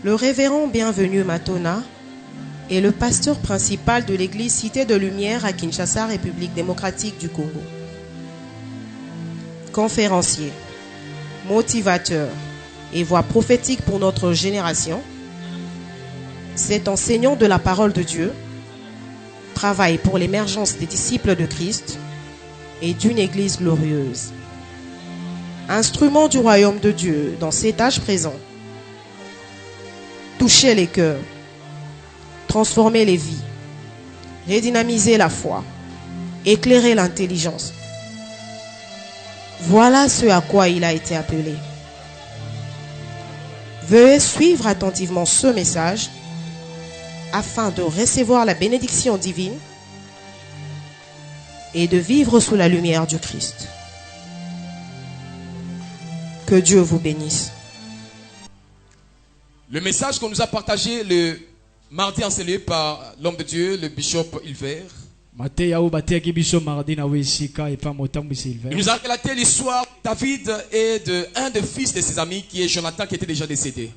Le révérend Bienvenu Matona est le pasteur principal de l'église Cité de Lumière à Kinshasa, République démocratique du Congo. Conférencier, motivateur et voix prophétique pour notre génération, cet enseignant de la parole de Dieu travaille pour l'émergence des disciples de Christ et d'une église glorieuse. Instrument du royaume de Dieu dans cet âge présent, toucher les cœurs, transformer les vies, redynamiser la foi, éclairer l'intelligence. Voilà ce à quoi il a été appelé. Veuillez suivre attentivement ce message afin de recevoir la bénédiction divine et de vivre sous la lumière du Christ. Que Dieu vous bénisse. Le message qu'on nous a partagé le mardi enseigné par l'homme de Dieu, le bishop Hilver. Il nous a relaté l'histoire de David et de un des fils de ses amis qui est Jonathan, qui était déjà décédé.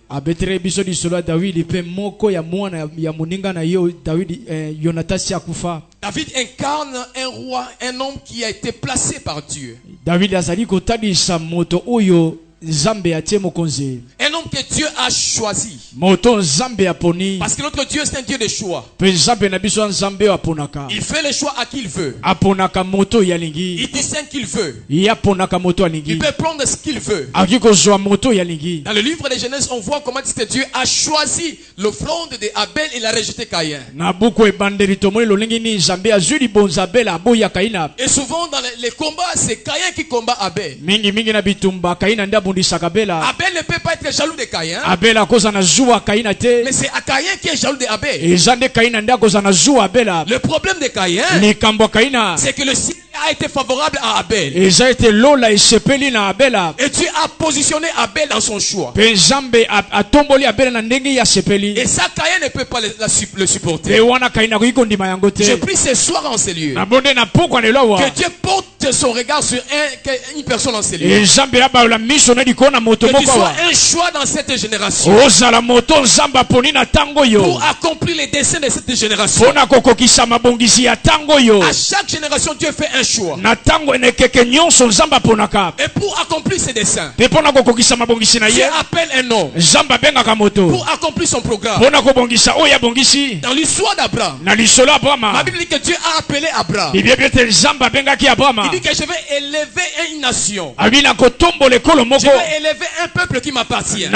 David incarne un roi, un homme qui a été placé par Dieu. Un homme que Dieu a choisi. Parce que notre Dieu c'est un Dieu de choix. Il fait le choix à qui il veut. Il discerne qu'il veut. Il peut prendre ce qu'il veut. Dans le livre de Genèse, on voit comment Dieu a choisi l'offrande d'Abel et l'a rejeté Caïn. Et souvent dans les combats, c'est Caïn qui combat Abel. Abel ne peut pas être jaloux de Caïn. Mais c'est à Caïn qui est jaloux d'Abel. Le problème de Caïn, c'est que le ciel a été favorable à Abel. Et Dieu a positionné Abel dans son choix. Et ça, Caïn ne peut pas le supporter. Je prie ce soir en ces lieux que Dieu porte son regard sur une personne en ces lieux. Que tu sois un choix dans cette génération pour accomplir les desseins de cette génération. À chaque génération, Dieu fait un choix. Et pour accomplir ses desseins, Dieu appelle un homme pour accomplir son programme. Dans l'histoire d'Abraham, la Bible dit que Dieu a appelé Abraham. Il dit que je vais élever une nation. Je vais élever un peuple qui m'appartient.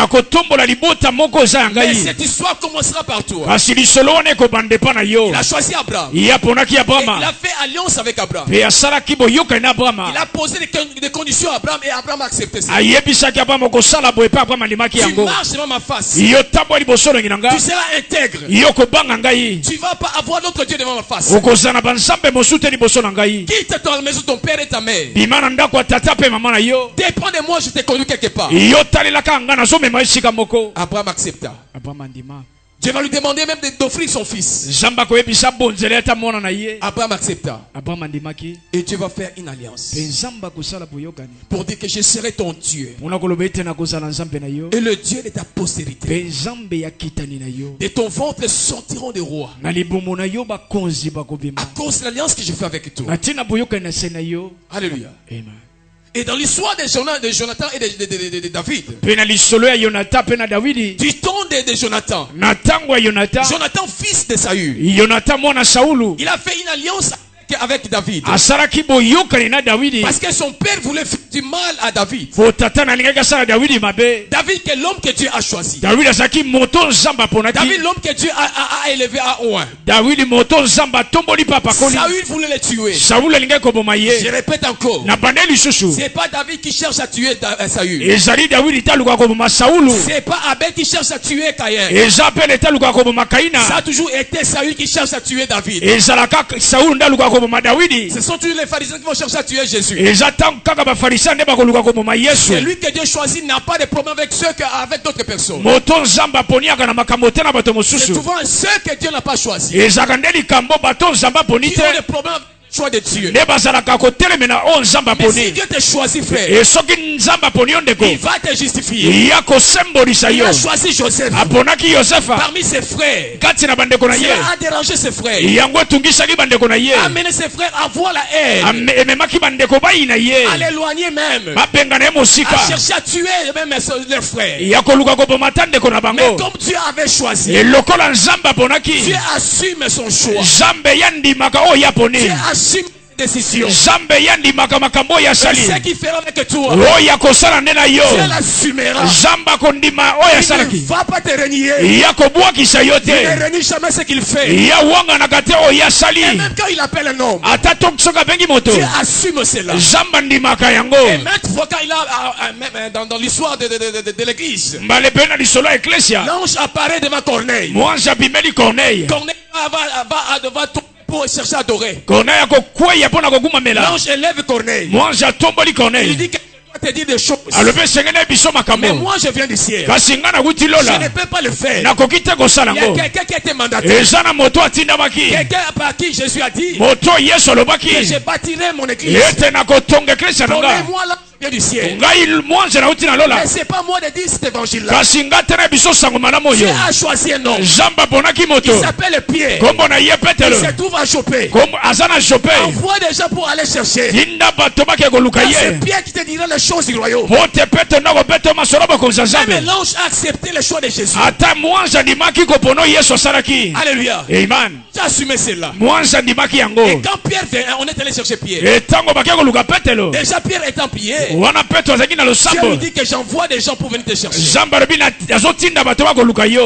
Mais cette histoire commencera par toi. Il a choisi Abraham. Et il a fait alliance avec Abraham. Il a posé des conditions à Abraham et Abraham a accepté ça. Tu marches devant ma face. Tu seras intègre. Tu ne vas pas avoir d'autre Dieu devant ma face. Quitte ton maison, ton père et ta mère. Dépends de moi, je t'ai conduit quelque part. Abraham accepta. Dieu va lui demander même d'offrir son fils. Abraham accepta. Et Dieu va faire une alliance pour dire que je serai ton Dieu et le Dieu de ta postérité. De ton ventre sortiront des rois à cause de l'alliance que je fais avec toi. Alléluia. Amen. Et dans l'histoire de Jonathan et de David, du temps de Jonathan, Jonathan fils de Saül, il a fait une alliance avec David. Parce que son père voulait faire du mal à David. David qui est l'homme que Dieu a choisi. David l'homme que Dieu a élevé à oint. Saül voulait le tuer. Je répète encore. C'est pas David qui cherche à tuer Saül. C'est pas Abel qui cherche à tuer Caïn. Ça a toujours été Saül qui cherche à tuer David. Ce sont tous les pharisiens qui vont chercher à tuer Jésus. Celui que Dieu choisit n'a pas de problème avec avec d'autres personnes. C'est souvent ceux que Dieu n'a pas choisi. Ils ont des problèmes choix de Dieu. Mais si Dieu te choisit, frère, il va te justifier. Il a choisi Joseph parmi ses frères. Cela a dérangé ses frères. A amené ses frères à voir la haine, à l'éloigner même, à chercher à tuer même leurs frères. Mais comme Dieu avait choisi, Dieu assume son choix. Dieu assume décision. Ce qui fera avec toi, Dieu l'assumera. Il ne va pas te renier. Il ne renie jamais ce qu'il fait. Et même quand il appelle un homme, Dieu assume cela. Et même fois quand il a dans l'histoire de l'église, l'ange apparaît devant Corneille. Corneille va devant toi pour chercher à adorer. L'ange élève Corneille. Il dit que je te dire des choses. Mais moi je viens du ciel. Je ne peux pas le faire. Il y a quelqu'un qui a été mandaté. Quelqu'un par qui Jésus a dit que je bâtirai mon église. Promets-moi là du ciel. Mais c'est pas moi de dire cet évangile-là. Dieu a choisi un homme. Il s'appelle Pierre. Il se trouve à Jopé. Envoie des gens pour aller chercher. C'est Pierre qui te dira les choses du royaume. Même l'ange a accepté le choix de Jésus. Alléluia. Amen. Tu as assumé cela. Et quand Pierre vient, on est allé chercher Pierre. Déjà Pierre est empillé. Dieu lui dit que j'envoie des gens pour venir te chercher.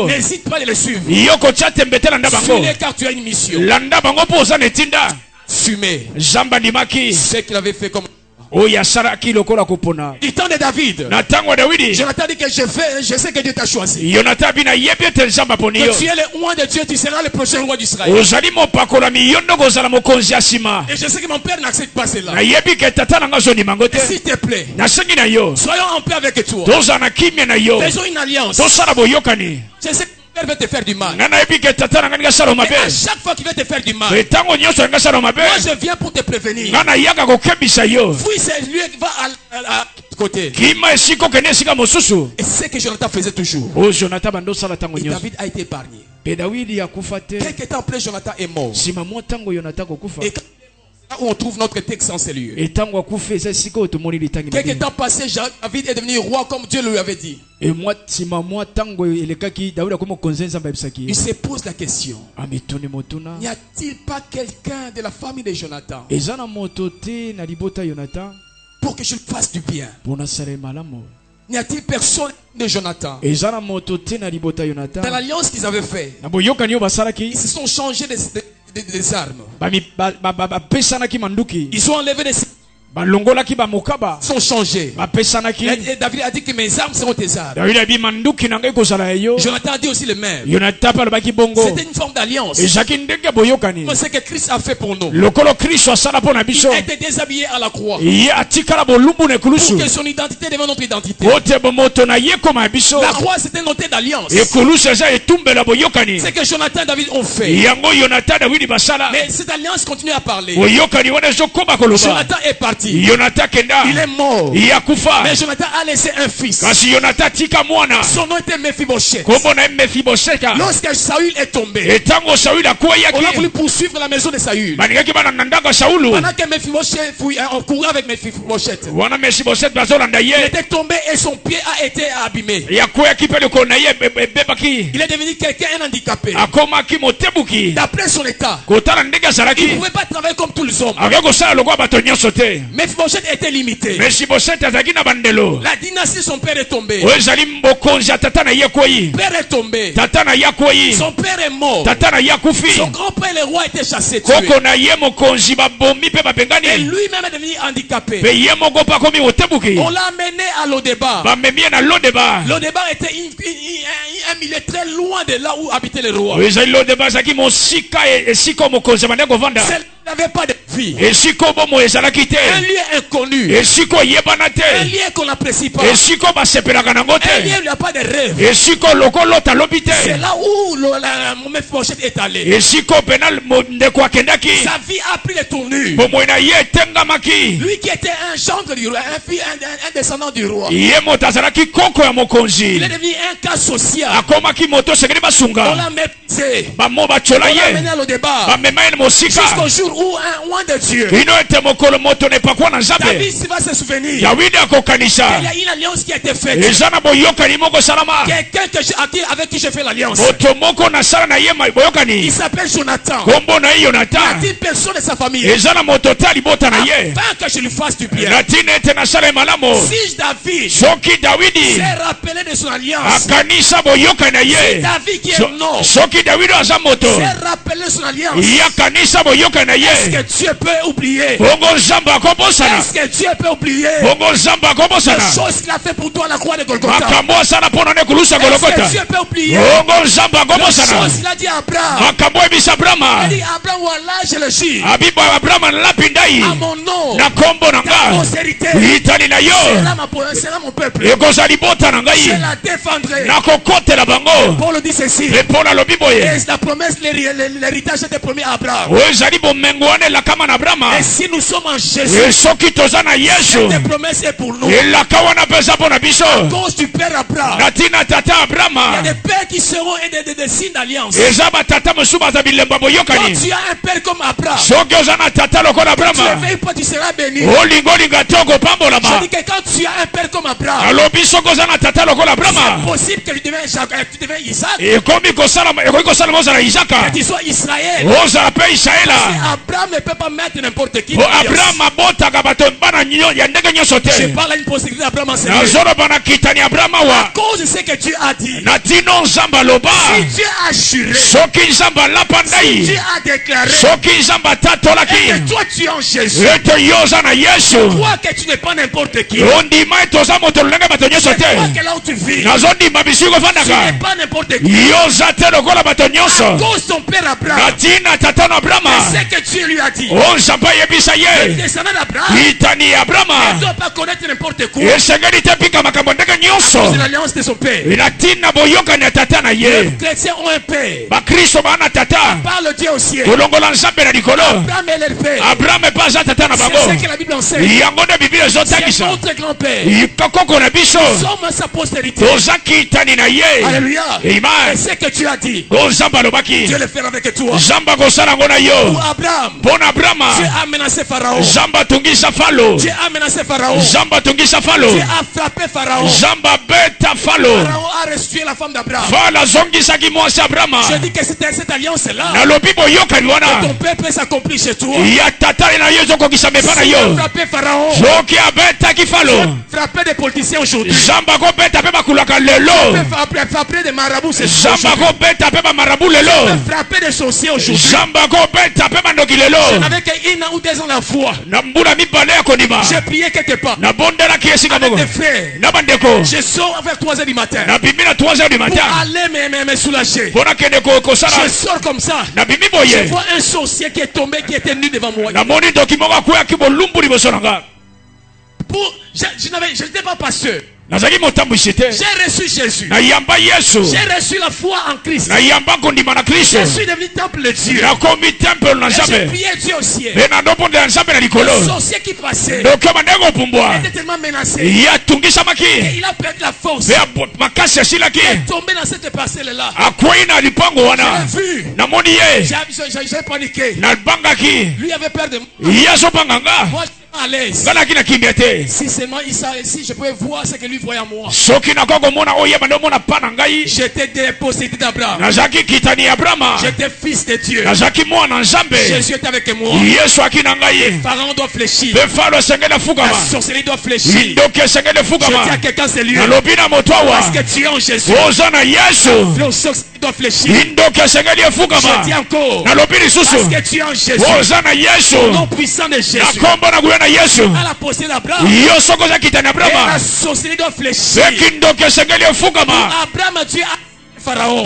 N'hésite pas de le suivre. Suis-les car tu as une mission. Fumer. Ce qu'il avait fait comme du temps de David, Jonathan dit que je sais que Dieu t'a choisi. Que tu es le roi de Dieu, tu seras le prochain roi d'Israël. Et je sais que mon père n'accepte pas cela. S'il te plaît, soyons en paix avec toi. Faisons une alliance. Je sais que Père veut te faire du mal. Mais à chaque fois qu'il veut te faire du mal, moi je viens pour te prévenir. Fouille, c'est lui qui va à côté. Et c'est ce que Jonathan faisait toujours. Et David a été épargné. Quelques temps après, Jonathan est mort. Et où on trouve notre texte en ces lieux. Quelques temps passé, David est devenu roi comme Dieu lui avait dit. Il se pose la question: n'y a-t-il pas quelqu'un de la famille de Jonathan pour que je fasse du bien? N'y a-t-il personne de Jonathan? Dans l'alliance qu'ils avaient fait, ils se sont changés des armes. Ils ont enlevé des sont changés. Et David a dit que mes armes seront tes armes. Jonathan a dit aussi le même. C'était une forme d'alliance. C'est ce que Christ a fait pour nous. Il a été déshabillé à la croix pour que son identité devienne notre identité. La croix c'était une note d'alliance. C'est que Jonathan et David ont fait. Mais cette alliance continue à parler. Jonathan est parti. Il est mort. Mais Jonathan a laissé un fils. Son nom était Mephibosheth. Lorsque Saül est tombé, on a voulu poursuivre la maison de Saül. Pendant que Mephibosheth courait avec Mephibosheth, il était tombé et son pied a été abîmé. Il est devenu quelqu'un handicapé. D'après son état, il ne pouvait pas travailler comme tous les hommes. Mephibosheth était limité. La dynastie de son père est tombée. Père est tombé. Son père est mort. Son grand-père le roi était chassé, tué. Et lui-même est devenu handicapé. On l'a amené à Lodébar. Lodébar était un milieu très loin de là où habitait le roi. Il n'avait pas de vie. Un lieu inconnu. Un lieu qu'on n'apprécie pas. Un lieu où il n'y a pas de rêve. C'est là où Mephibosheth est allé. Sa vie a pris les tournures. Lui qui était un gendre du roi, un descendant du roi. Il est devenu un cas social. On l'a méprisé. On l'a mené au débat. Jusqu'au jour où un roi de Dieu, David va se souvenir qu'il y a une alliance qui a été faite. Quelqu'un avec qui je fais l'alliance. Il s'appelle Jonathan. Il a dit personne de sa famille afin que je lui fasse du bien. Si David s'est rappelé de son alliance, si David qui est mort s'est rappelé de son alliance, est-ce que Dieu peut oublier? Est-ce que Dieu peut oublier les choses qu'il a fait pour toi à la croix de Golgotha? Est-ce que Dieu peut oublier les choses qu'il a dit à Abraham? Il a dit Abraham, voilà, je le jure, à mon nom, ta postérité sera mon peuple. Je la défendrai. Paul dit ceci. Et la promesse, l'héritage était promis à Abraham. Et si nous sommes en Jésus, cette promesse est pour nous. À cause du père Abraham, il y a des pères qui seront des signes d'alliance. Quand tu as un père comme Abraham, tu éveilles pas, tu seras béni. Je dis que quand tu as un père comme Abraham, c'est possible que tu deviennes Isaac, que tu sois Israël. Abraham ne peut pas mettre n'importe qui. Je parle à une postérité d'Abraham en Seigneur. À cause de ce que Dieu a dit, si Dieu a juré, si Dieu a déclaré, et que toi tu es en Jésus, je crois que tu n'es pas n'importe qui. Je crois que là où tu vis, tu n'es pas n'importe qui. À cause de ton père Abraham, c'est ce que Dieu lui a dit. Le descendant d'Abraham ne doit pas connaître n'importe quoi. C'est l'alliance de son père. Les chrétiens ont un père. À part le Dieu au ciel, Abraham est leur père. C'est ce que la Bible enseigne. C'est notre grand-père. Nous sommes sa postérité. Alléluia. Et c'est que tu as dit, Dieu le fera avec toi. Pour Abraham, Dieu a menacé Pharaon. Dieu a menacé Pharaon. Dieu a frappé Pharaon. Pharaon a reçu la femme d'Abraham. Je dis que c'était cette alliance-là. Ton père peut s'accomplir chez toi. Si tu as frappé Pharaon, frapper des politiciens aujourd'hui, frapper des marabouts ce soir, frapper des sorciers aujourd'hui. Je n'avais qu'une ou deux ans la foi. J'ai prié quelque part avec des frères. Je sors vers 3h du matin pour aller me soulager. Je sors comme ça. Je vois un sorcier qui est tombé, qui était nu devant moi. Je n'étais pas pasteur. J'ai reçu Jésus. J'ai reçu la foi en Christ. Je suis devenu temple de Dieu. J'ai prié Dieu au ciel. Le sorcier qui passait était tellement menacé. Et il a perdu la force. Il est tombé dans cette parcelle-là. J'ai vu. J'ai paniqué. Lui avait peur de moi. Moi, à l'aise. Si seulement si je pouvais voir ce que lui voyait en moi. J'étais des postérités d'Abraham. J'étais fils de Dieu. Jésus était avec moi. Pharaon doit fléchir. La sorcellerie doit fléchir. Je dis à quelqu'un, c'est lui. Parce que tu es en Jésus. La sorcellerie doit fléchir. Je dis encore. Parce que tu es en Jésus. Au nom puissant de Jésus. À la posture d'Abraham, et la sorcellerie doit fléchir. Abraham, Dieu a Pharaon.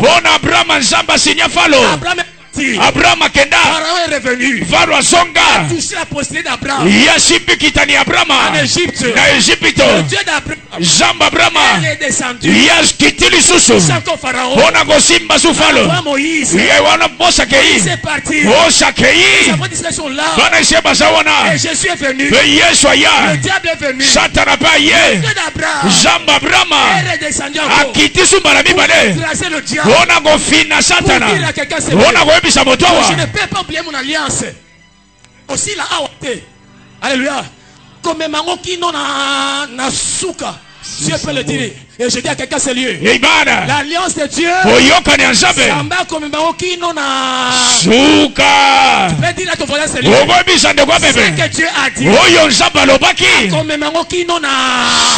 Abraham parti. Abraham akenda. Pharaon est revenu. Pharaon zonga. Il a touché la postérité d'Abraham. Yashipi kitani Abraham. En Égypte. Na Égypte. Le Dieu d'Abraham. Jamba Abraham. Il est descendu. Yaskitili susu. Sans Pharaon. Ona gosimba sufalo. Envoie Moïse. Yewana bosa kei. C'est parti. Bosa kei. Les discrétions sont là. Bana sheba sawana. Et Jésus est venu. Be Yesu ya. Le diable est venu. Satana pa ye. Le Dieu d'Abraham. Jamba Abraham. est descendu encore. Akiti sumbala mibale. Tracer le diable. Ona go fina Satana. Pour dire à quelqu'un c'est Ona go ebisa je motowa. ne peux pas oublier mon alliance. Aussi la awate. Alléluia. Comme mango qui non na suka. Dieu peut le dire. Et je dis à quelqu'un c'est lieu. Ibada. L'alliance de Dieu. Oyoka ni anzabe. Samba comme mango qui non na suka. Tu peux dire à ton voisin c'est lieu. Ogo ebisa ndeko bebe. C'est que Dieu a dit. Oyo nzamba lobaki. Comme mango qui non na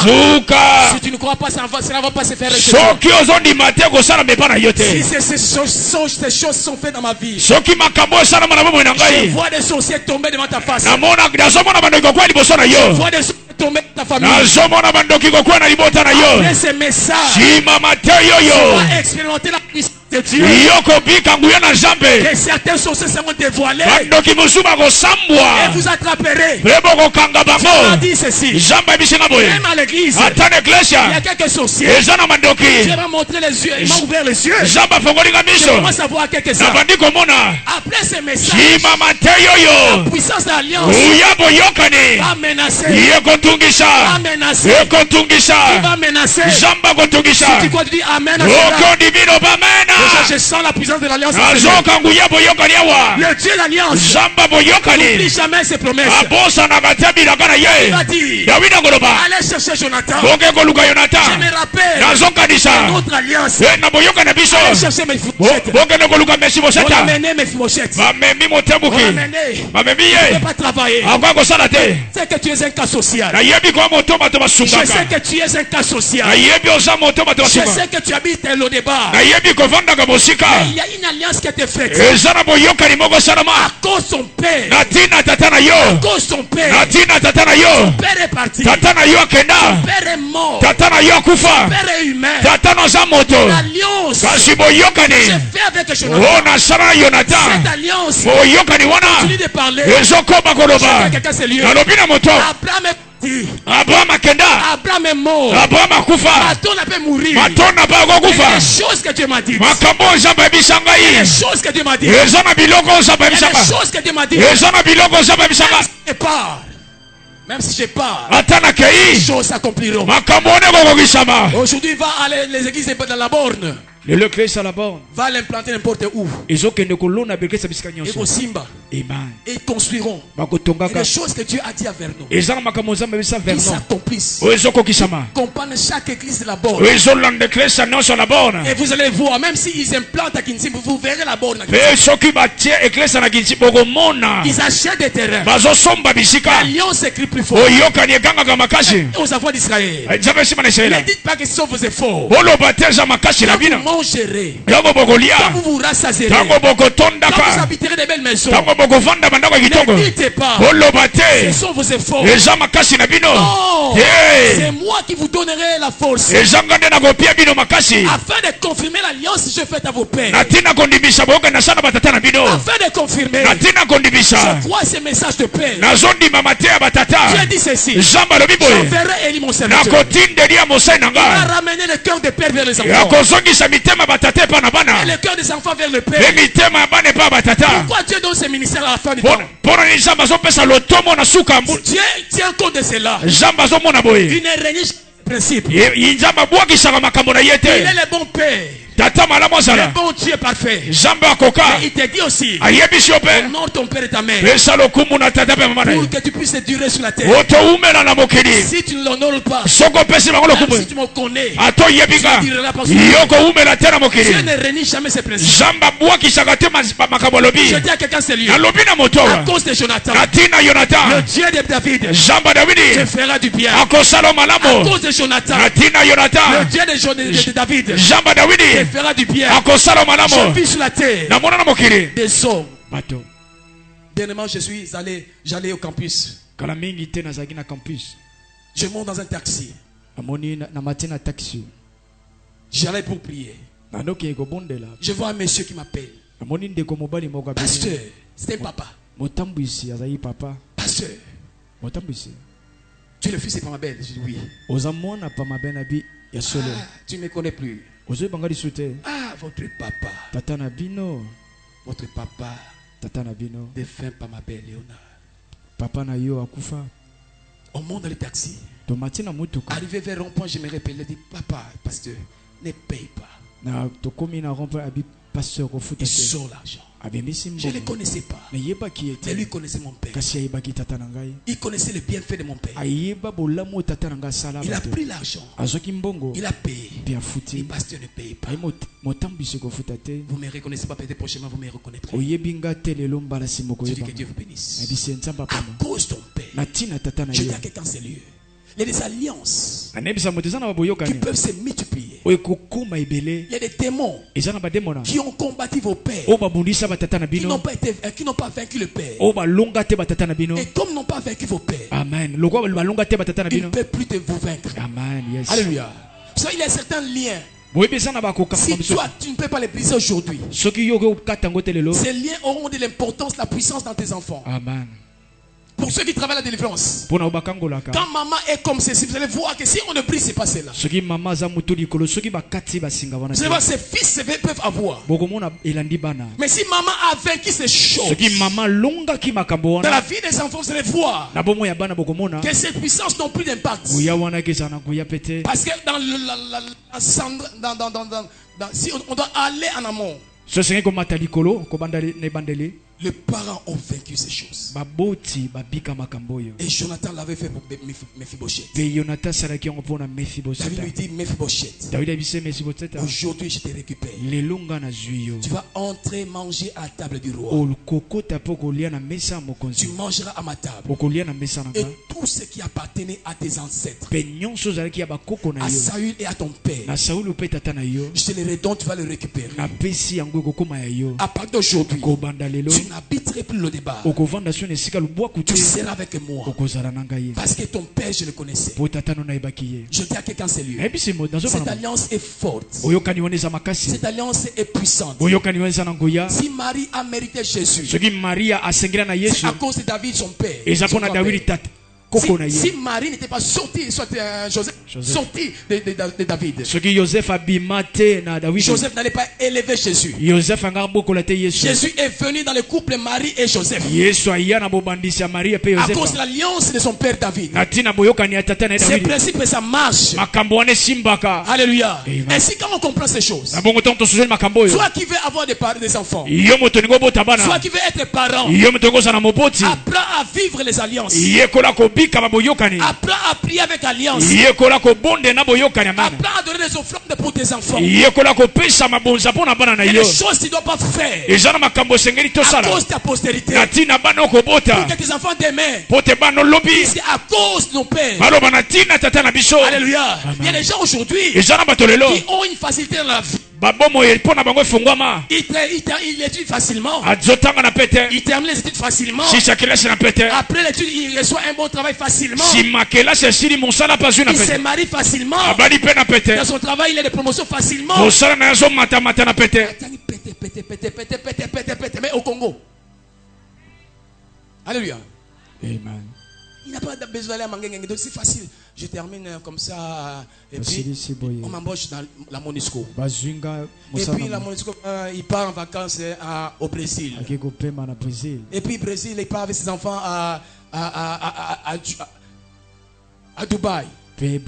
suka. Si tu ne crois pas ça ne va pas se faire. Soki ozondi mate ko sala meba na yote. Si ces choses sont faites dans ma vie. Soki makambo sala mana bomo na ngai. Je vois des sorciers tomber devant ta face. Namona nazomona bandoko kwa liboso na yo. Je vois des sorciers tomber dans ta famille. Nazomona bandoko kwa na libota na yo. Après ces messages. Shima mateyo yo. Tu vas expérimenter la puissance de Dieu. Yoko bika nguya na jambe. Et certains sorciers seront dévoilés. Bandoki musuma ko sambwa. Et vous attraperez. Rebo ko kanga bango. Dieu a dit ceci. Jamba bisinga boye. Même à l'église. Atane iglesia. Il y a quelques sorciers. Ezana mandoki. Dieu m'a montré les yeux. Il m'a ouvert les yeux. Jamba fongolinga Je miso. commence à voir quelques-uns. Na bandiko mona. Après ces messages. Shima mateyo yo. La puissance de l'alliance. Uyabo yokane. Va menacer. Yeko tungisha. Va menacer. Yeko tungisha. Il va menacer. Jamba ko tungisha. Si tu crois, tu dis Amen. À cela. Oko divino bamena. Déjà, je sens la puissance de l'alliance. Azoka nguya boyokani awa. Le Dieu l'alliance. Jamba boyokani. N'oublie jamais ses promesses. Abosa na batabi na kana Il ye. va dire. David ngoloba. Allez chercher Jonathan. Boke koluka Je Jonathan. me rappelle. Nazokanisa. Notre alliance. Na boyokana biso. Allez chercher mes fourchettes. Boke koluka mesi On boseta. a mené mes fourchettes. Bamemi On a motebuki. mené. Bamemi Tu ne ye. peux pas travailler. Akwa kosala te. C'est que tu es un cas social. Na yebi kwa moto bato Je sais basungaka. que tu es un cas social. Na yebi oza moto bato Je basungaka. sais que tu habites le débat. Na yebi kovandaka mosika. Il y a une alliance qui a été faite. Eza na boyokani moko salama. À cause son père. Na tina tata na yo. À cause son père. Na tina tata na yo. Père est parti. Tata na yo akenda. Père est mort. Tata na yo akufa. Père est humain. Tata na za moto. L'alliance. Kasi J'ai boyokani. fait avec Jonathan. O na sala Jonathan. Cette alliance. Boyokani wana. Continue de parler. Ezokoma Je koloba. sais quelqu'un c'est lieu. Nalobi na moto. Abraham est parti. Abraham akenda. Abraham est mort. Abraham akufa. Maton a pu mourir. Matona ba Il y a kokufa. des choses que Dieu m'a dit. Makambo nzamba ebisa Il y a ngai. des choses que Dieu m'a dit. Eza na biloko nzamba Il y ebisa a des ngai. choses que Dieu m'a dit. Eza na biloko nzamba ebisa Même ngai. si je pars. Même si je pars. Ata na Les kei. choses s'accompliront. Makambo one kokokisama. Aujourd'hui, va aller les églises dans la borne. Lelo kresa la borne. Va l'implanter n'importe où. Ezokende kolona bekresa bisika Et nyonso. au Simba. Amen. Et ils construiront. Et Bakotongaka. les choses que Dieu a dit à Vernon. Eza na makambo nzamba ebisa Ils vernon. s'accomplissent. O ezokokisama. Comprendre chaque église de la borne. O ezolanda kresa nyonso na borne. Et vous allez voir, même s'ils implantent à Kinsim, vous verrez la borne. Pe soki batie eklesa na kinsi bokomona. Ils achètent des terrains. Bazosomba bisika. L'alliance écrit plus fort. Oyokani ekangaka makasi. Et aux enfants d'Israël. Nzambe esima na Ne Israela. dites pas que ce sont vos efforts. Oloba te eza makasi na Quand bino. vous mangerez, Tango quand bokolia. vous vous rassasierez, Tango quand vous bokotondaka. habiterez des belles maisons, Tango bokovanda bandako ya kitoko. ne dites pas Oloba ce te sont vos efforts. eza makasi na bino. Non, Hey. c'est moi qui vous donnerai la force Eza nga nde nakopia bino makasi. afin de confirmer l'alliance que je fais à vos pères. Na tina kondimisa boyoka na sana batata na bino. Afin de confirmer, Na tina kondimisa. je crois ces messages de paix. Nazondima mate ya batata. Dieu dit ceci. Nzambe alobi boye. J'enverrai Élie mon serviteur. Nakotindeli ya mosai na Il va nga. ramener le cœur des pères vers les Ya enfants. kozongisa mitema batata epa na bana. Et le cœur des enfants vers le Pe père. mitema ya bana epa batata. Pourquoi Dieu donne ses ministères à la fin du temps? Mpona ni nzambe azopesa lotomo na suka mbu. Dieu tient compte de cela. Nzambe azomona boye. Il ne renie jamais le principe. Nzambe abwakisaka makambo na ye Il est te. le bon père. Tata malamu Le azala. bon Dieu parfait. Nzambe akoka. Mais il te dit aussi, Ayebisi yo pe. honore ton père et ta mère Pesa lokumu na tata pe mama na ye. pour que tu puisses durer sur la terre. Otoumela na mokili. Si tu ne l'honores pas, Soko pesi bango même lokumu. si tu me connais, Ato yebika. tu ne diras pas ce Yoko umela te na Dieu mokili. ne renie jamais ses principes. Nzambe abwakisaka te makambo lobi. Je dis à quelqu'un c'est lieu. Alobi na moto. À cause de Jonathan, Na tina le Jonathan. Dieu de David, Nzambe te Davidi. fera du bien. Akosala À malamu. cause de Jonathan, Na tina le Jonathan. Dieu de David, Nzambe te Davidi. fera du bien. Akosala Je malamu. vis sur la terre Namona na mokili. des hommes. Bato. Dernièrement, j'allais au campus. Kala mingi te nazalaki na campus. Je monte dans un taxi. Amoni na matin na taxi. J'allais pour prier. Nanoki ekobondela. Je vois un monsieur qui m'appelle. Pasteur, c'est un papa. Pasteur, tu es le fils de Pamabel? Je dis oui. Ah, tu ne me connais plus. Ah, votre papa. Votre papa. Défunt Pamabel Léonard. Papa na yo akufa. On monte dans le taxi. Arrivé vers rond-point, je me rappelle, il dit papa, pasteur, ne paye pas. Il sort l'argent. Je ne le connaissais pas. Mais lui connaissait mon père. Il connaissait le bienfait de mon père. Il a pris l'argent. Il a payé. Le pasteur ne paye pas. Vous ne me reconnaissez pas, peut-être prochainement vous me reconnaîtrez. Je dis que Dieu vous bénisse. À cause de ton père, je dis à quelqu'un c'est lieu. Il y a des alliances qui peuvent se multiplier. Il y a des démons qui ont combattu vos pères, qui n'ont pas vaincu le père. Et comme ils n'ont pas vaincu vos pères, ils ne peuvent plus vous vaincre. Amen. Yes. Alléluia. So, il y a certains liens. Si toi tu ne peux pas les briser aujourd'hui, ces liens auront de l'importance, la puissance dans tes enfants. Amen. Pour ceux qui travaillent la délivrance, quand maman est comme ceci, vous allez voir que si on ne brise, c'est pas cela. Vous allez voir, ses fils peuvent avoir. Mais si maman a vaincu ces choses, dans la vie des enfants, vous allez voir que ces puissances n'ont plus d'impact. Parce que si on doit aller en amont, les parents ont vaincu ces choses. Et Jonathan l'avait fait pour Mephibosheth. David lui dit Mephibosheth, aujourd'hui je te récupère. Tu vas entrer manger à la table du roi. Tu mangeras à ma table. Et tout ce qui appartenait à tes ancêtres, à Saül et à ton père, je te le redonne, tu vas le récupérer. À partir d'aujourd'hui, tu n'habiterai plus le débat. Tu seras avec moi. Parce que ton père, je le connaissais. Je dis à quelqu'un, c'est lui. Cette alliance est forte. Cette alliance est puissante. Si Marie a mérité Jésus, c'est à cause de David, son père. Si Marie n'était pas sortie, soit Joseph sorti de David, Joseph n'allait pas élever Jésus. Jésus est venu dans le couple Marie et Joseph à cause de l'alliance de son père David. Ces principes, ça marche. Alléluia. Ainsi, quand on comprend ces choses, soit qui veut avoir des enfants, soit qui veut être parent, apprends à vivre les alliances. Apprends à prier avec alliance. Apprends à donner des offrandes pour tes enfants. Et les choses que tu ne dois pas faire à cause de ta postérité, pour que tes enfants demain disent à cause de nos pères. Alléluia. Il y a des gens aujourd'hui qui ont une facilité dans la vie. Il étudie facilement. Il termine les études facilement. Après l'étude, il reçoit un bon travail facilement. Il se marie facilement. Dans son travail, il a des promotions facilement. Mais au Congo. Alléluia. Amen. Il n'a pas besoin d'aller à Mangengue. Donc c'est facile. Je termine comme ça. Et puis on m'embauche dans la MONUSCO. Et puis la MONUSCO, il part en vacances au Brésil. Et puis Brésil, il part avec ses enfants à Dubaï. Et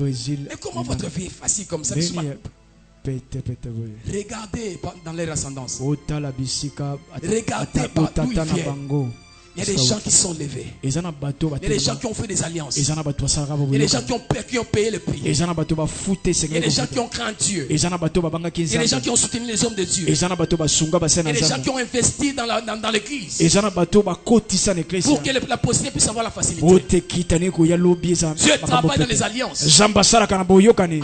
comment votre vie est facile comme ça? Regardez dans leur ascendance. Regardez partout où ils viennent. Il y a des gens qui sont levés. Il y a des gens qui ont fait des alliances. Il y a des gens qui ont payé le prix. Il y a des gens qui ont craint Dieu. Il y a des gens qui ont soutenu les hommes de Dieu. Il y a des gens qui ont investi dans l'église pour que la postérité puisse avoir la facilité. Dieu travaille dans les alliances.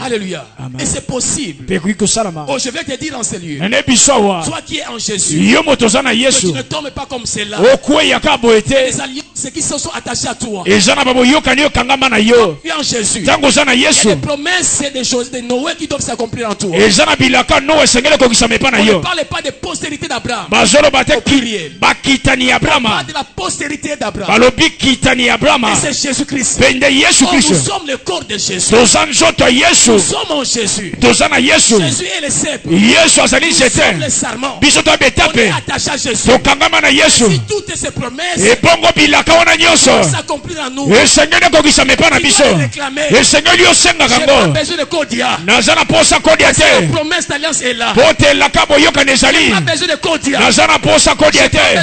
Alléluia. Et c'est possible. Oh, je vais te dire dans ces lieux, toi qui es en Jésus, que tu ne tombes pas comme cela. les alliances qui se sont attachées à toi. Et en Jésus. Il y a des promesses et des choses de Noé qui doivent s'accomplir en toi. On ne parle pas de postérité d'Abraham. On parle de la postérité d'Abraham. Et c'est Jésus-Christ. Nous sommes le corps de Jésus. Nous sommes en Jésus. Jésus est le cèpe. Nous sommes le sarment. On est attaché à Jésus. Si toutes ces promesses s'accomplissent en nous, je n'ai pas besoin de Kodia. La promesse d'alliance est là. Je n'ai pas besoin de Kodia. Je n'ai pas besoin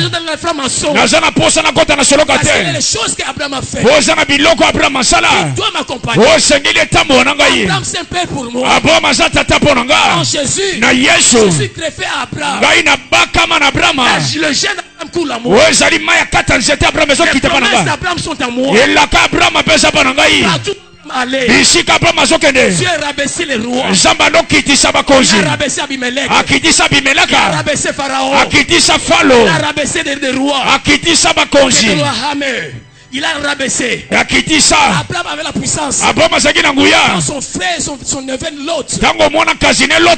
de la flamme en son. Parce que les choses qu'Abraham a fait, il doit m'accompagner. Abraham c'est un père pour moi. En Jésus, je suis greffé à Abraham. Le gène d'Abraham coule à moi. Les promesses d'Abraham sont à moi. Allez. Dieu a rabaissé les rois. Il a rabaissé Abimelech. Il a rabaissé Pharaon. Il a rabaissé des rois. Il a rabaissé. Abraham avait la puissance. Quand son frère, son neveu Lot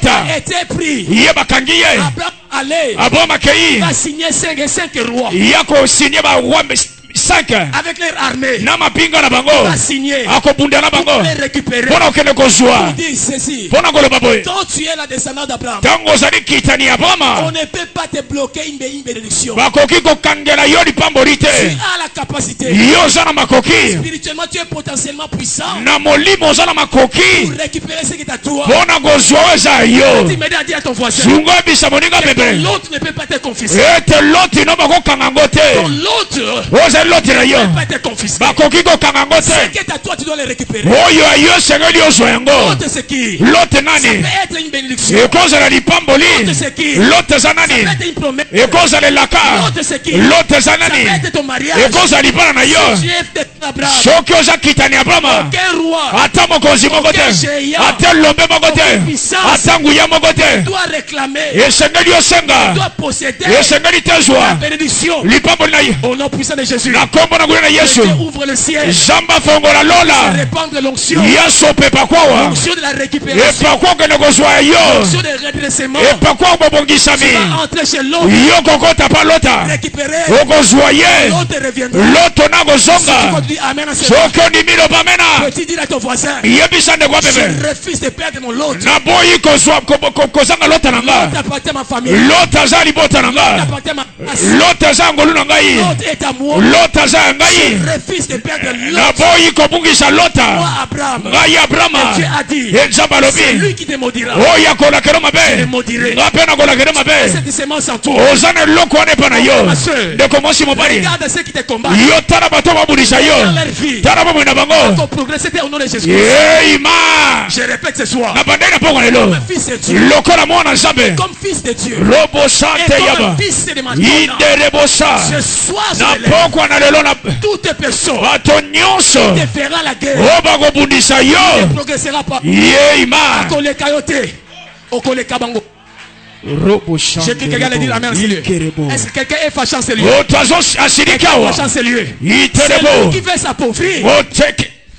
a été pris, Abraham allait. Il va signer 5 rois. Avec leur armée, il va signer pour les récupérer. Pour dire ceci, quand tu es la descendance d'Abraham, on ne peut pas te bloquer une bénédiction. Tu as la capacité. Spirituellement, tu es potentiellement puissant pour récupérer ce qui est à toi. Tu m'aides à dire à ton voisin, l'autre ne peut pas te confisquer. L'autre ne peut pas te confisquer. Ce qui est à toi, tu dois le récupérer. L'autre c'est qui? Ça peut être une bénédiction. L'autre c'est qui? Ça peut être une promesse. L'autre c'est qui? Ça peut être ton mariage. Si tu es d'Abraham, aucun roi, aucun géant, aucune puissance doit réclamer, doit posséder la bénédiction. Au nom puissant de Jésus, Dieu ouvre le ciel, répandre l'onction, l'onction de la récupération, l'onction de redressement. Tu vas entrer chez l'autre, récupérer, l'autre reviendra. Si tu dis amen à ce moment, peux-tu dire à ton voisin, je refuse de perdre mon lot. L'autre appartient à ma famille. L'autre appartient à ma race. L'autre est à moi. Je refuse de perdre l'autre. Moi Abraham, Dieu a dit, c'est lui qui te maudira. Je te maudirai. Cette semence en toi. Ma soeur, regarde ceux qui te combattent. Regarde leur vie. Ton progrès, c'était au nom de Jésus. Je répète ce soir, comme fils de Dieu, comme fils de Dieu, et comme fils de ma ce soir je toute personne qui te fera la guerre ne progressera pas. Je dis quelqu'un le dire amen. Est-ce que quelqu'un est fâché en ce lieu? C'est lui qui veut s'appauvrir,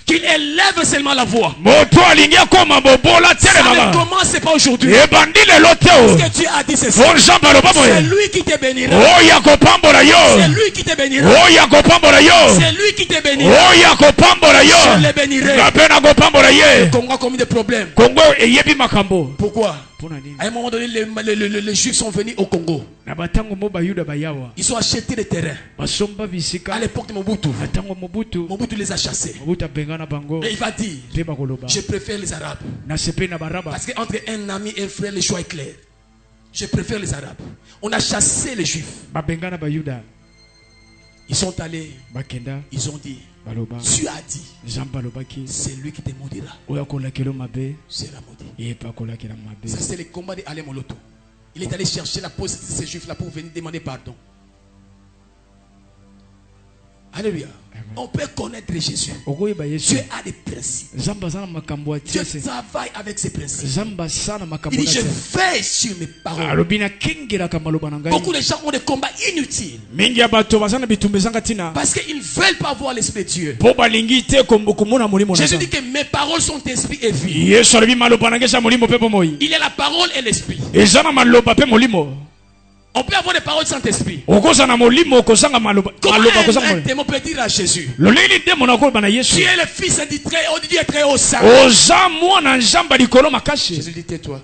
qu'il élève seulement la voix. Ça ne commence pas aujourd'hui. Parce que Dieu a dit ceci. C'est lui qui te bénira. C'est lui qui te bénira. C'est lui qui te bénira. Je le bénirai. Le Congo a commis des problèmes. Pourquoi? À un moment donné, les Juifs sont venus au Congo. Ils ont acheté des terrains. À l'époque de Mobutu, Mobutu les a chassés. Et il va dire, je préfère les Arabes. Parce qu'entre un ami et un frère, le choix est clair. Je préfère les Arabes. On a chassé les Juifs. Ils sont allés. Ils ont dit, Dieu a dit, c'est lui qui te maudira. Sera maudit. Ça c'est le combat d'Alain Moloto. Il est allé chercher la pose de ces Juifs là pour venir demander pardon. Alléluia. On peut connaître Jésus. Dieu a des principes. Dieu travaille avec ses principes. Il dit, je veille sur mes paroles. Beaucoup de gens ont des combats inutiles. Parce qu'ils ne veulent pas voir l'Esprit de Dieu. Jésus dit que mes paroles sont esprit et vie. Il y a la parole et l'esprit. On peut avoir des paroles sans esprit. Comment un démon peut dire à Jésus, tu es le fils du Dieu très haut saint. Jésus dit, tais-toi.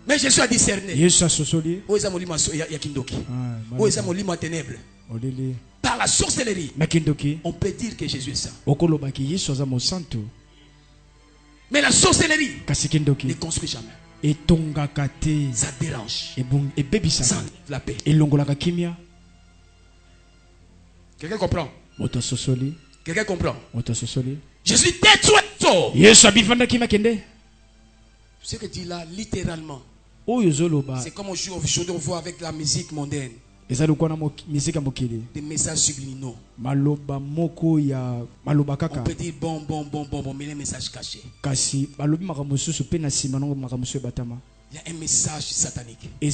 Mais Jésus a discerné. Par la sorcellerie, on peut dire que Jésus est saint. Mais la sorcellerie ne construit jamais. Ça dérange. Ça enlève la paix. Quelqu'un comprend? Quelqu'un comprend? Jésus dit, tais-toi. Ce que dit là, littéralement, c'est comme aujourd'hui on voit avec la musique mondaine. Des messages subliminaux. On peut dire bon, mais les messages cachés. Il y a un message satanique. Je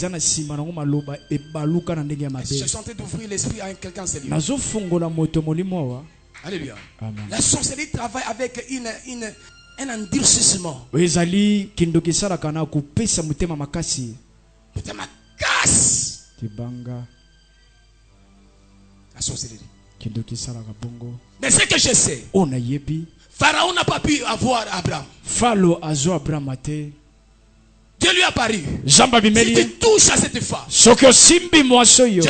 suis en train d'ouvrir l'esprit à quelqu'un sérieux. Alléluia. La sorcellerie travaille avec un endurcissement. La sorcellerie. Mais ce que je sais, Pharaon n'a pas pu avoir Abraham. Dieu lui a apparu. Si tu touches à cette femme, je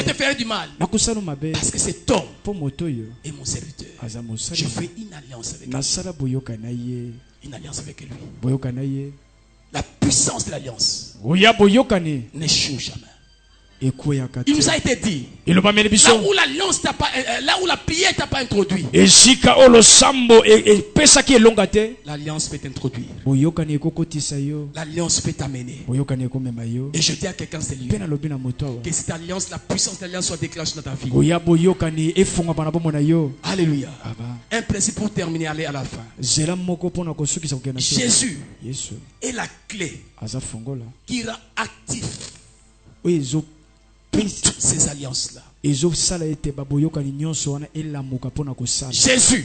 te ferai du mal. Parce que cet homme est mon serviteur. Je fais une alliance avec lui. Une alliance avec lui. La puissance de l'alliance n'échoue jamais. Il nous a été dit, là où l'alliance n'a pas, là où la prière t'a pas introduit, l'alliance peut t'introduire. L'alliance peut t'amener. Et je dis à quelqu'un c'est lui, que cette alliance, la puissance de l'alliance soit déclenchée dans ta vie. Alléluia. Un principe pour terminer, aller à la fin. Jésus est la clé qui rend actif toutes ces alliances-là. Jésus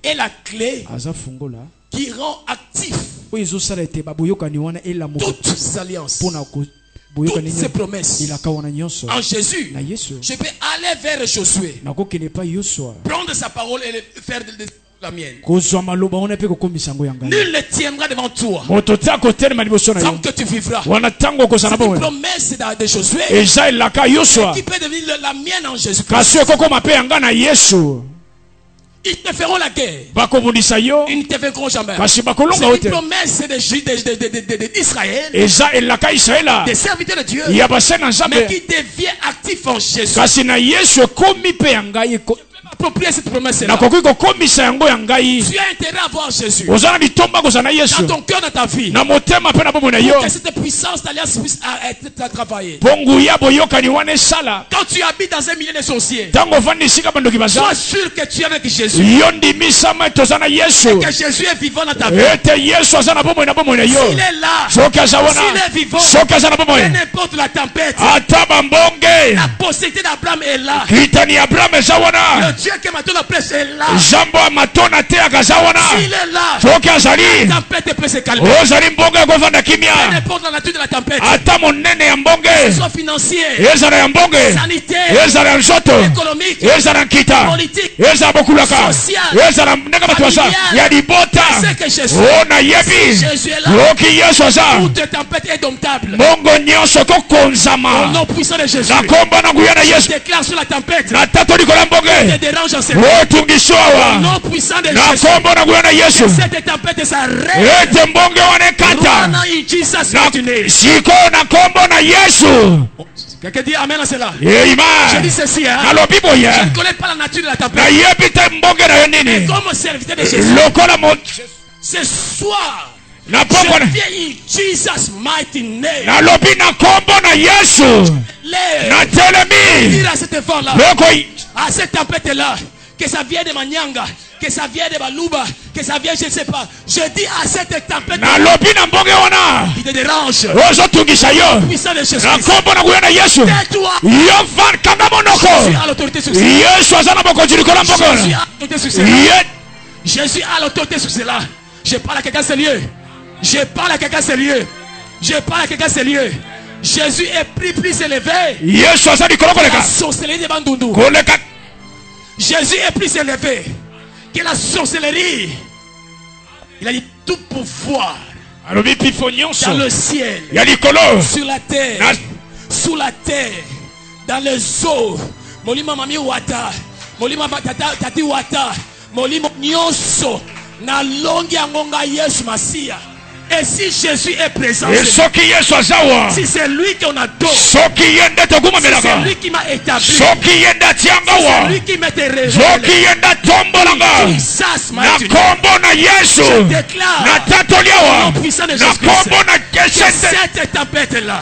est la clé qui rend actif toutes ces alliances, toutes ces promesses. En Jésus, je peux aller vers Josué, prendre sa parole et faire la mienne. Nul ne tiendra devant toi tant que tu vivras. C'est une promesse de Josué qui peut devenir la mienne en Jésus-Christ. Ils te feront la guerre. Ils ne te vaincront jamais. C'est une promesse d'Israël, des serviteurs de Dieu, mais qui devient actif en Jésus. Approprier cette promesse-là. Tu as intérêt à voir Jésus dans ton cœur, dans ta vie, pour que cette puissance d'alliance puisse être travaillée. Quand tu habites dans un milieu de sorciers, sois sûr que tu es avec Jésus et que Jésus est vivant dans ta vie. S'il est là, s'il est vivant, peu n'importe la tempête, la possibilité d'Abraham est là. Le Dieu qui m'a donné la presse est là. S'il est là, la tempête peut se calmer. Peu n'importe la nature de la tempête, que ce soit financier, sanitaire, économique, politique, social, c'est que Jésus est là. Toute tempête est domptable. Au nom puissant de Jésus, je déclare sur la tempête, te dérange en cette vie. Au nom puissant de Jésus, que cette tempête s'arrête. Rwanda in Jesus' mighty name. Quelqu'un dit amen à cela. Amen. Je dis ceci, hein. Je ne connais pas la nature de la tempête. Mais comme serviteur de Jésus, ce soir, je viens in Jesus' mighty name. Dire à cet effort-là, à cette tempête-là, que ça vient de Manyanga, que ça vient de Baluba, que ça vient, je ne sais pas. Je dis à cette tempête, il te dérange. Puissant de Jésus-Christ. Tais-toi. Je suis à l'autorité sur cela. Je parle à quelqu'un sérieux. Je parle à quelqu'un sérieux. Je parle à quelqu'un sérieux. Jésus est plus élevé. La sorcellerie de Bandundu. Jésus est plus élevé que la sorcellerie. Il a dit tout pouvoir dans le ciel, sur la terre, sous la terre, dans les eaux. Molima mami wata, molima tati wata, molima nyonso na longi angonga Yesu Masia. Et si Jésus est présent, si c'est lui qu'on adore, si c'est lui qui m'a établi, si c'est lui qui m'a été révélé, je déclare au nom puissant de Jésus-Christ que cette tempête-là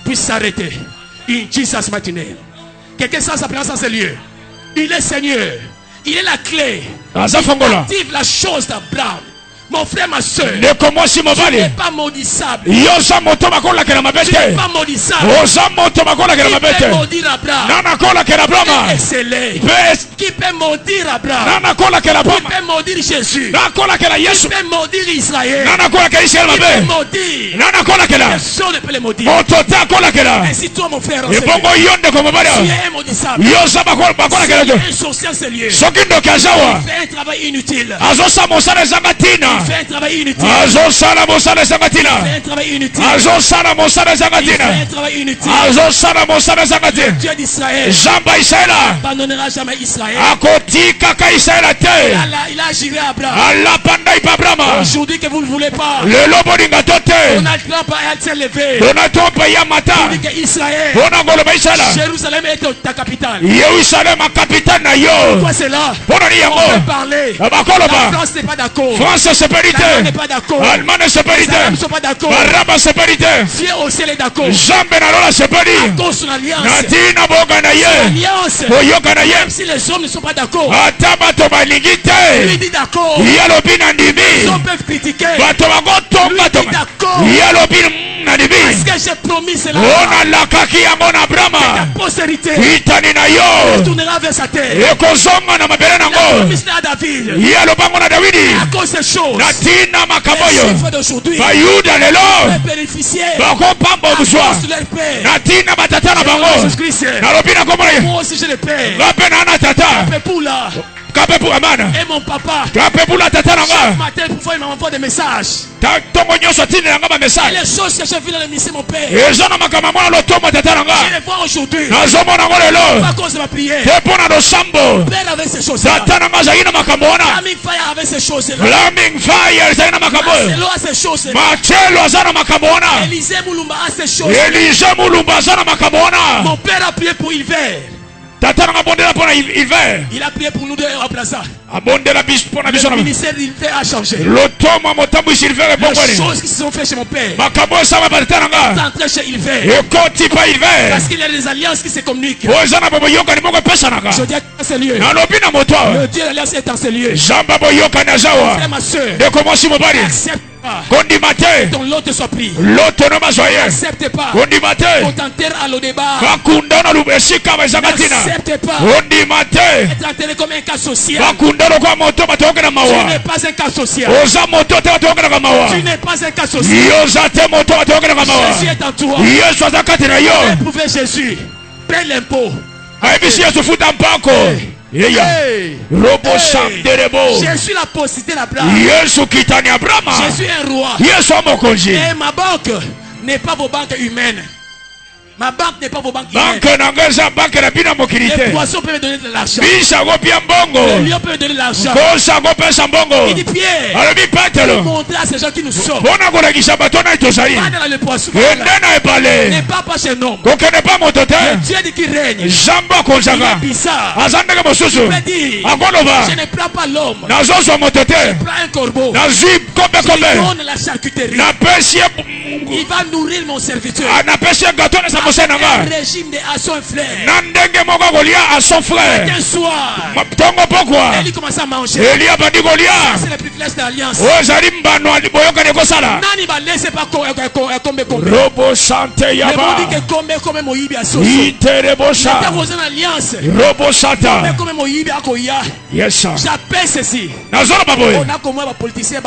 puisse s'arrêter. In Jesus' mighty name. Quelqu'un sans sa présence dans ce lieu. Il est Seigneur. Il est la clé. Il active la chose d'Abraham. Mon frère, ma soeur, tu n'es pas maudissable. Tu n'es pas maudissable. Qui peut maudire Abraham? Excellent. Qui peut maudire Abraham? Qui peut maudire Jésus? Qui peut maudire Israël? Qui peut maudire? Personne ne peut les maudire. Et si toi, mon frère, tu es maudissable, tu es un sorcier sérieux, il fait un travail inutile. Il fait un travail inutile. Il fait un travail inutile. Il fait un travail inutile. Le Dieu d'Israël n'abandonnera jamais Israël. Il a géré Abraham. Aujourd'hui que vous ne voulez pas, Donald Trump a été levé. Il dit que Israël, Jérusalem est ta capitale. Pourquoi c'est là? On peut parler. La France n'est pas d'accord. L'Allemagne n'est pas d'accord. Les Arabes ne sont pas d'accord. Dieu aussi est d'accord. À cause de son alliance. Même si les hommes ne sont pas d'accord, lui dit d'accord. Les hommes peuvent critiquer. Lui dit d'accord. Est-ce que j'ai promis cela? Ta postérité retournera vers sa terre. Il a promis cela à David. À cause de ces choses, les chiffres d'aujourd'hui peuvent bénéficier à cause de leur père. Jésus-Christ, moi aussi j'ai le père. Pépula. Et mon papa, chaque matin pour il m'envoie des messages. Et les choses que j'ai vues dans l'émission, mon père, je les vois aujourd'hui. Pas à cause de ma prière. Père avait ces choses-là. Flaming Fire avait ces choses-là. Marcelo a ces choses-là. Élisée Moulumba a ces choses-là. Mon père a prié pour Hiver. Il a prié pour nous deux à Plaza. Le ministère d'Hiver a changé. Les choses qui se sont faites chez mon père sont entrées chez Hiver. Parce qu'il y a des alliances qui se communiquent. Je dis à ce lieu. Le Dieu de l'alliance est dans ce lieu. Frère, ma soeur, accepte ton lot te soit pris. N'accepte pas qu'on t'enterre à l'Odébar. N'accepte pas être enterré comme un cas social. Tu n'es pas un cas social. Tu n'es pas un cas social. Jésus est en toi. Éprouvez Jésus. Paie l'impôt. Jésus l'a possédé d'Abraham. Jésus est un roi. Et ma banque n'est pas vos banques humaines. Ma banque n'est pas vos banques. Banque n'engage banque la bina mokilité. Les poissons peuvent me donner de l'argent. Bisha gopia mbongo. Les lions peuvent me donner de l'argent. Kosa gopesa mbongo. Il dit Pierre. Alors mi patelo. Montrer à ces gens qui nous sauvent. Bona kola kisha batona itosali. Pas dans le poisson. Endena epale. N'est pas chez nom. Kokene pas motote. Le Dieu dit qu'il règne. Jamba konjaga. Il est bizarre. Azandega mosusu. Il peut dire. Akolova. Je ne prends pas l'homme. Nazozo motote. Je prends un corbeau. Nazwi kobe Je kobe. donne la charcuterie. Na pesie. Il va nourrir mon serviteur. Na pesie gâteau na samose nanga. Un régime à son frère. Nandenge moko kolia à son frère. Un soir. Tongo pourquoi? Eli commence à manger. Eli abandi kolia. C'est le privilège d'alliance. Ozali mbano aliboyoka ne kosala. Nani ba laisser pas kombe. Robo sante yaba. Mais on dit que kombe moyibi asoso. Iterebosa. Nous avons une alliance. Robo sata. Kombe moyibi akoya. Yes sir. J'appelle ceci. Nazona baboy. On a comme un politicien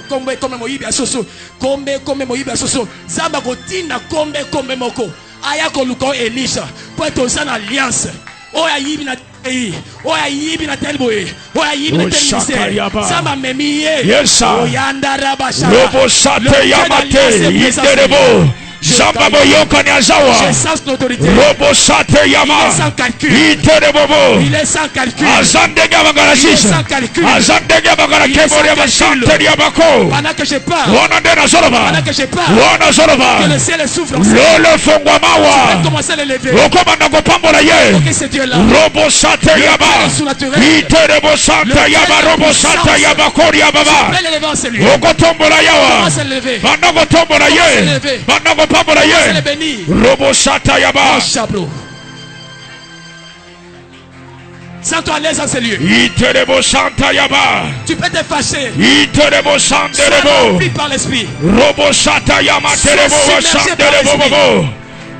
kombe moyibi asoso. Kombe moyibi asoso. Zamba kotinda kombe moko. Aya koluko Elisha pour être en alliance. Oya yibi na pays. Oya yibi na telboé. Oya yibi na telmisé. Sama memiye. Yes sir. Oyanda rabasha. Robo sate yamate. Iterebo. Jamba boyoka ni azawa. J'ai sans l'autorité. Robo sate yama. Il est sans calcul. Iterebo. Il est sans calcul. Azandega bagala Il est sisa. sans calcul. Azandega bagala kebori abasante yabako. Pendant que je parle. Wana ndena solova. Pendant que je parle. Wana solova. Que le ciel souffre. Lolo fongwa Je mawa. vais commencer à l'élever. Okoma ngopambola ye. Que ce Dieu là. Robo sate yaba. Iterebo sante yaba. Robo sate yaba kori yababa. Je vais l'élever en celui. Okotombola yawa. Commence à l'élever. Bandago tombola ye. Bandago pambola Commence à ye. le bénir. Robo sata yaba. Chablo. Sens-toi à l'aise en ces lieux. Iterebo santa yaba. Tu peux te fâcher. Iterebo Sois sanderebo. rempli par l'esprit. Robo sata yama terebo sanderebo.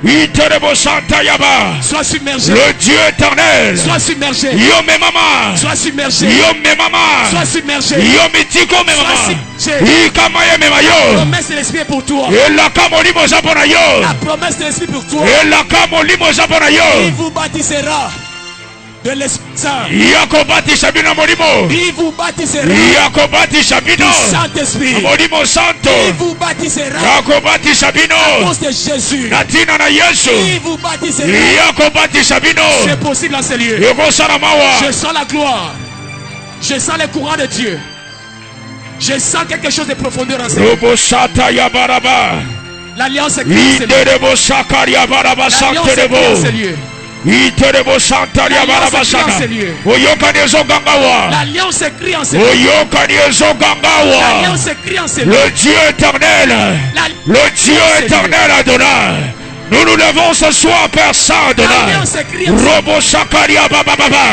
Iterebo santa yaba. Sois submergé. Le Dieu éternel. Sois submergé. Yo me mama. Sois submergé. Yo me mama. Sois submergé. Yo mitiko me mama. Sois submergé. Ikamaye me La mayo. promesse de l'esprit est pour toi. Ela kamo limo zapona yo. La promesse de l'esprit pour toi. Ela kamo limo zapona Il yo. vous bâtissera de l'Esprit Saint. Yakobati sabina molimo. Il vous bâtissera Yakobati sabino. du Saint-Esprit. Molimo santo. Il vous bâtissera Yakobati à sabino. cause de Jésus. Natina na Yesu. Il vous bâtissera. Yakobati sabino. C'est possible dans ces lieux. Yoko saramawa. Je sens la gloire. Je sens les courants de Dieu. Je sens quelque chose de profondeur en ces lieux. Robo sata yabaraba. L'alliance est créée en ces lieux. Iterebo sakaria baraba L'alliance est santerebo. créée en ces lieux. Iterebo santaria baraba saka. Oyoka ni ezogangawa. L'alliance est créée en ces lieux. Oyoka ni ezogangawa. L'alliance est créée en ces lieux. Le Dieu éternel. Le Dieu éternel Adonai. Nous nous levons ce soir, Père Saint Adonai. L'alliance est créée en ces lieux. Robo sakaria baba baba.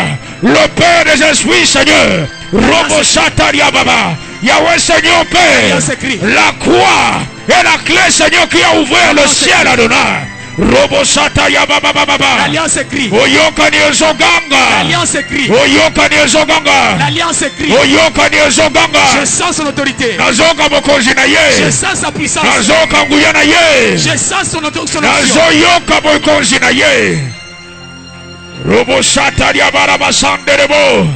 Le Père des esprits, Seigneur. Robo sataria baba. Yahweh Seigneur Père. La croix est la clé, Seigneur, qui a ouvert le ciel, Adonai. Robo sataria baba baba. L'alliance est créée. Oyoka ni ezoganga. L'alliance est créée. Oyoka ni ezoganga. L'alliance est créée. Oyoka ni ezoganga. Je sens son autorité. Nazoka bokonzi na Je ye. sens sa puissance. Nazoka nguya na ye. Je sens son onction. Nazoyoka bokonzi na ye. Robo sataria baraba sanderebo.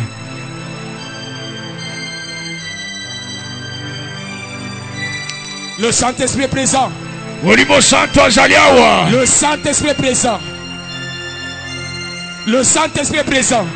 Le Saint-Esprit est présent. Molimo santo azaliawa. Le Saint-Esprit est présent. Le Saint-Esprit est présent.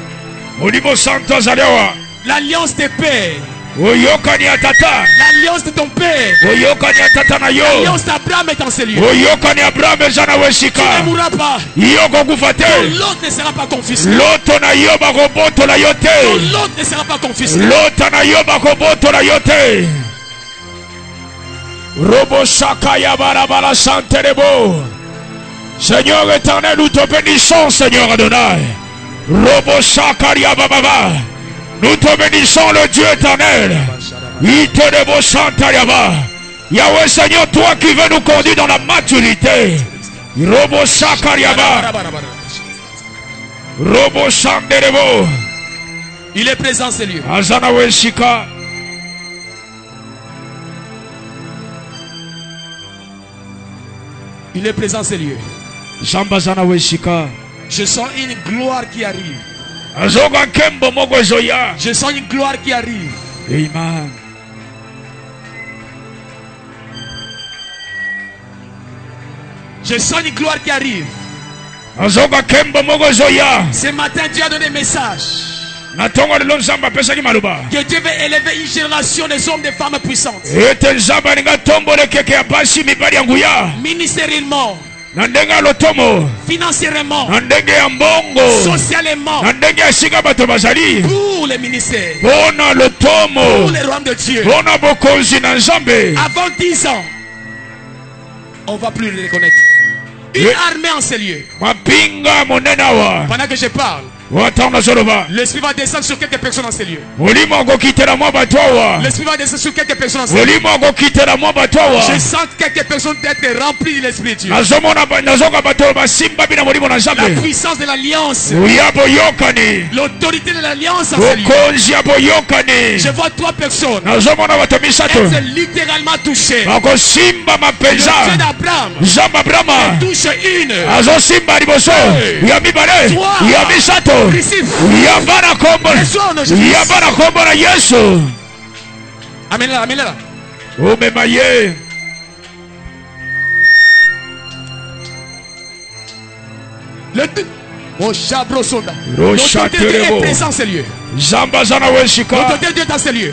Molimo santo azaliawa. L'alliance des pères. Oyoka ni atata. L'alliance de ton père. Oyoka ni atata na yo. L'alliance d'Abraham est en ces lieux. Oyoka ni Abraham ezana Tu wesika. ne mourras pas. Yoko kufate. L'autre ne sera pas confisqué. Loto na yo bakoboto la yote. L'autre ne sera pas confisqué. Loto na yo bakoboto la yote. Robo Shakaya Barabala Santerebo. Seigneur éternel, nous te bénissons, Seigneur Adonai. Robo Shakaria Baba. Nous te bénissons, le Dieu éternel. Iterebo Santariaba. Yahweh Seigneur, toi qui veux nous conduire dans la maturité. Robo Shakariaba. Robo Sanderebo. Il est présent, ces lieux. Azana Weshika. Il est présent, ces lieux. Zambazana Weshika. Je sens une gloire qui arrive. Azoga Kembo Mogo Zoya. Je sens une gloire qui arrive. Amen. Je sens une gloire qui arrive. Ce matin, Dieu a donné un message. Que Dieu veut élever une génération des hommes et des femmes puissantes. Ministériellement, financièrement, socialement, pour les ministères, pour les royaumes de Dieu. Avant 10 ans, on ne va plus les reconnaître. Une armée en ces lieux. Pendant que je parle, l'esprit va descendre sur quelques personnes dans ces lieux. L'esprit va descendre sur quelques personnes dans ces lieux. Je sens quelques personnes d'être remplies de l'esprit de Dieu. La puissance de l'alliance. L'autorité de l'alliance dans ces lieux. Je vois 3 personnes être littéralement touchées. Le Dieu d'Abraham touche une. 3. Amen là, amen là. Mon chabro sonda. L'autorité de Dieu est présente dans ces lieux. L'autorité de Dieu dans ces lieux.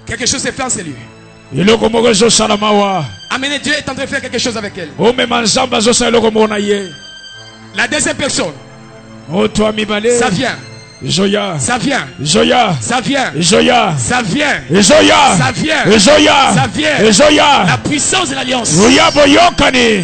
Quelque chose s'est fait en ces lieux. Amen, Dieu est en train de faire quelque chose avec elle. La deuxième personne. Ça vient. Joya. Ça vient. Joya. Ça vient. Joya. Ça vient. Joya. Ça vient. Joya. Ça vient. Joya. La puissance de l'alliance. Joya boyokani.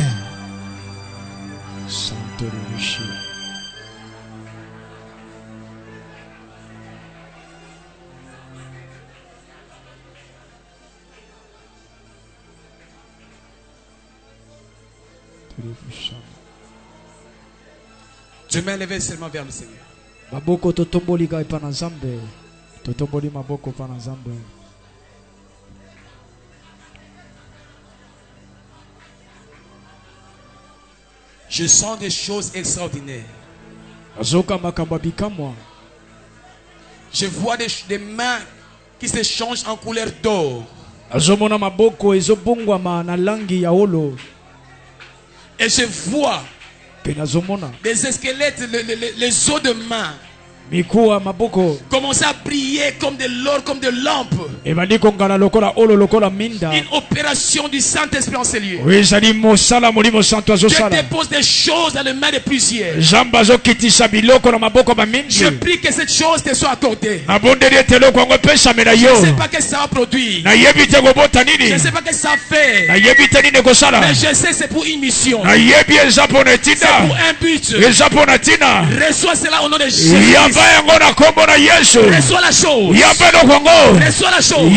Je m'ai levé seulement vers le Seigneur. Maboko totomboli ga pa na Nzambe. Totomboli maboko pa na Nzambe. Je sens des choses extraordinaires. Azoka makambo bikamwa. Je vois des mains qui se changent en couleur d'or. Azomona maboko ezobungwama na langi ya olo. Et je vois des squelettes, les os de main commencer à briller comme de l'or, comme de lampes. Une opération du Saint-Esprit en ces lieux. Dieu dépose des choses dans les mains de plusieurs. Je prie que cette chose te soit accordée. Je ne sais pas ce que ça va produire. Je ne sais pas ce que ça fait. Mais je sais que c'est pour une mission. C'est pour un but. Reçois cela au nom de Jésus. Reçois la chose. Reçois la chose.